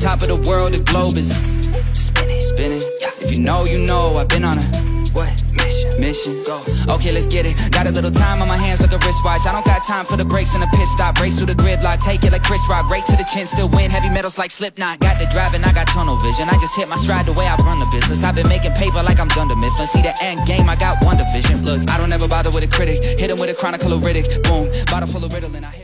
Top of the world, the globe is spinning. If you know, you know, I've been on a mission. Go. Okay, let's get it. Got a little time on my hands like a wristwatch. I don't got time for the brakes and the pit stop. Race through the gridlock, take it like Chris Rock. Right to the chin, still win. Heavy metals like Slipknot. Got the driving, I got tunnel vision. I just hit my stride the way I run the business. I've been making paper like I'm Dunder Mifflin. See the end game, I got one division. Look, I don't ever bother with a critic. Hit him with a chronicle of Riddick. Boom, bottle full of Ritalin. I hit him.